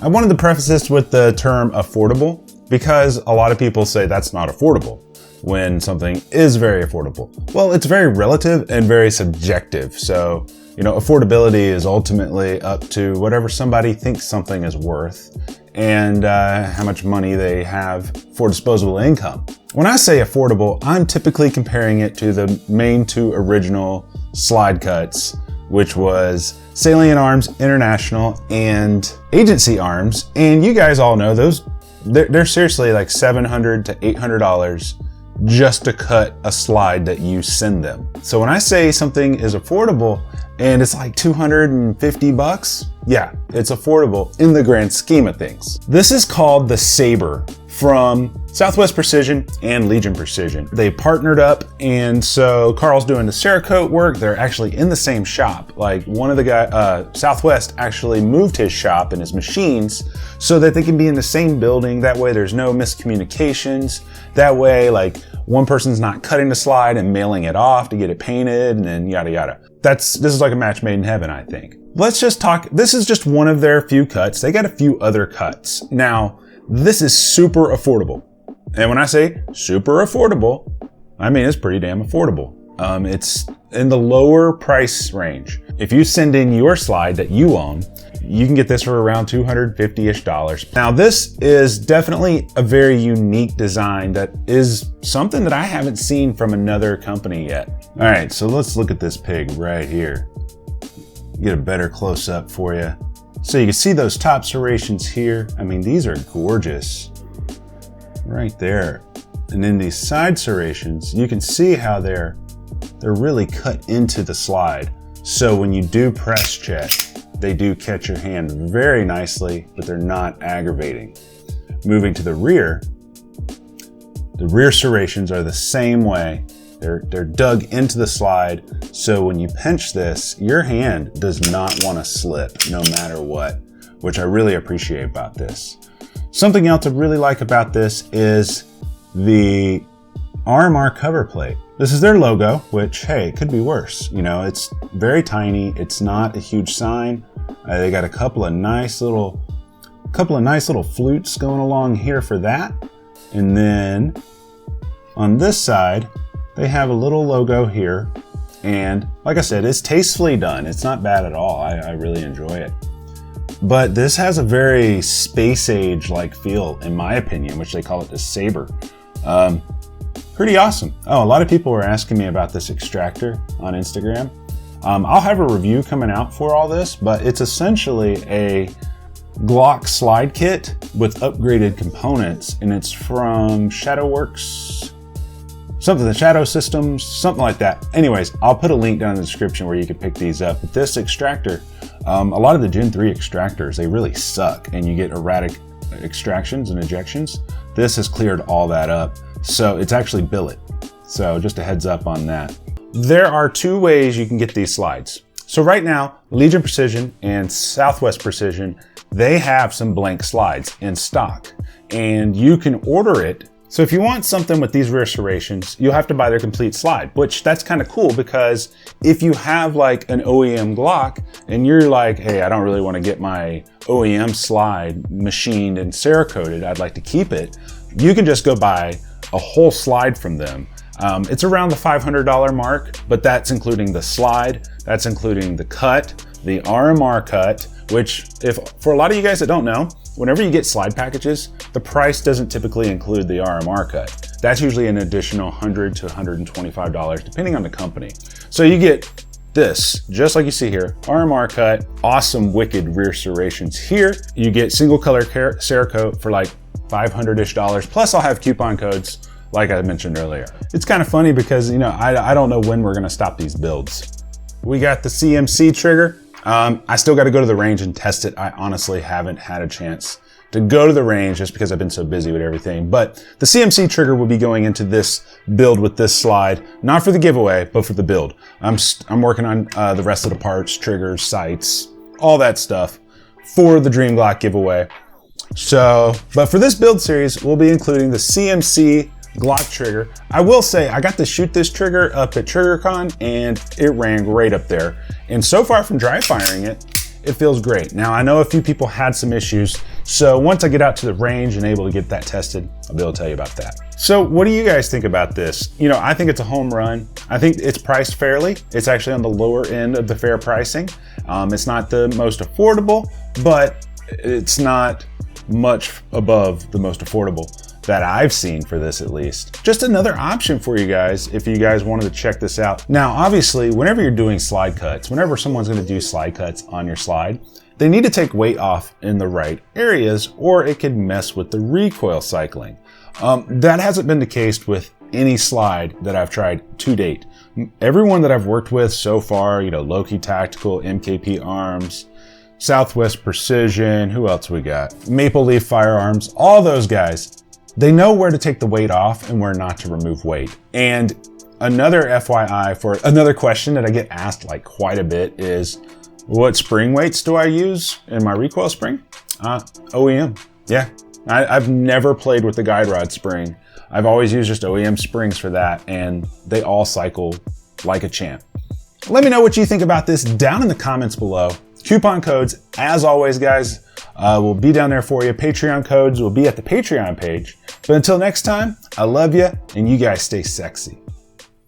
I wanted to preface this with the term affordable because a lot of people say that's not affordable when something is very affordable. Well, it's very relative and very subjective. So, affordability is ultimately up to whatever somebody thinks something is worth and how much money they have for disposable income. When I say affordable, I'm typically comparing it to the main two original slide cuts, which was Salient Arms International and Agency Arms. And you guys all know they're seriously like $700 to $800 just to cut a slide that you send them. So when I say something is affordable and it's like $250, yeah, it's affordable in the grand scheme of things. This is called the Saber from Southwest Precision and Legion Precision. They partnered up, and so Carl's doing the Cerakote work. They're actually in the same shop. Like one of the guys, Southwest actually moved his shop and his machines so that they can be in the same building. That way there's no miscommunications. That way, like, one person's not cutting the slide and mailing it off to get it painted and then yada yada. This is like a match made in heaven, I think. Let's just talk, this is just one of their few cuts. They got a few other cuts. Now, this is super affordable. And when I say super affordable, I mean it's pretty damn affordable. It's in the lower price range. If you send in your slide that you own, you can get this for around $250-ish. Now, this is definitely a very unique design that is something that I haven't seen from another company yet. All right, so let's look at this pig right here. Get a better close up for you. So you can see those top serrations here. I mean, these are gorgeous right there. And then these side serrations, you can see how they're really cut into the slide. So when you do press check, they do catch your hand very nicely, but they're not aggravating. Moving to the rear serrations are the same way. They're dug into the slide, so when you pinch this, your hand does not want to slip no matter what, which I really appreciate about this. Something else I really like about this is the RMR cover plate. This is their logo, which, hey, it could be worse. It's very tiny. It's not a huge sign. They got a couple of nice little flutes going along here for that. And then on this side, they have a little logo here. And like I said, it's tastefully done. It's not bad at all. I really enjoy it. But this has a very space age-like feel, in my opinion, which they call it the Saber. Pretty awesome. Oh, a lot of people were asking me about this extractor on Instagram. I'll have a review coming out for all this, but it's essentially a Glock slide kit with upgraded components, and it's from ShadowWorks, the Shadow Systems, something like that. Anyways, I'll put a link down in the description where you can pick these up. But this extractor, a lot of the Gen 3 extractors, they really suck, and you get erratic extractions and ejections. This has cleared all that up, so it's actually billet. So just a heads up on that. There are two ways you can get these slides. So right now, Legion Precision and Southwest Precision, they have some blank slides in stock, and you can order it. So if you want something with these rear serrations, you'll have to buy their complete slide, which that's kind of cool because if you have like an OEM Glock and you're like, hey, I don't really want to get my OEM slide machined and Cerakoted, I'd like to keep it, you can just go buy a whole slide from them. It's around the $500 mark, but that's including the slide, that's including the cut, the RMR cut, which for a lot of you guys that don't know, whenever you get slide packages, the price doesn't typically include the RMR cut. That's usually an additional $100 to $125, depending on the company. So you get this, just like you see here, RMR cut, awesome wicked rear serrations here. You get single color Cerakote for like $500-ish, plus I'll have coupon codes like I mentioned earlier. It's kind of funny because, I don't know when we're gonna stop these builds. We got the CMC trigger. I still got to go to the range and test it. I honestly haven't had a chance to go to the range just because I've been so busy with everything. But the CMC trigger will be going into this build with this slide, not for the giveaway, but for the build. I'm working on the rest of the parts, triggers, sights, all that stuff for the Dream Glock giveaway. So, but for this build series, we'll be including the CMC Glock trigger. I will say I got to shoot this trigger up at TriggerCon and it ran great up there. And so far from dry firing it, it feels great. Now, I know a few people had some issues, so once I get out to the range and able to get that tested, I'll be able to tell you about that. So what do you guys think about this? You know, I think it's a home run. I think it's priced fairly. It's actually on the lower end of the fair pricing. It's not the most affordable, but it's not much above the most affordable that I've seen for this, at least. Just another option for you guys if you guys wanted to check this out. Now, obviously, whenever you're doing slide cuts, whenever someone's gonna do slide cuts on your slide, they need to take weight off in the right areas or it could mess with the recoil cycling. That hasn't been the case with any slide that I've tried to date. Everyone that I've worked with so far, you know, Loki Tactical, MKP Arms, Southwest Precision, who else we got? Maple Leaf Firearms, all those guys, they know where to take the weight off and where not to remove weight. And another FYI for another question that I get asked like quite a bit is, what spring weights do I use in my recoil spring? OEM, yeah. I've never played with the guide rod spring. I've always used just OEM springs for that, and they all cycle like a champ. Let me know what you think about this down in the comments below. Coupon codes, as always, guys, will be down there for you. Patreon codes will be at the Patreon page. But until next time, I love you, and you guys stay sexy.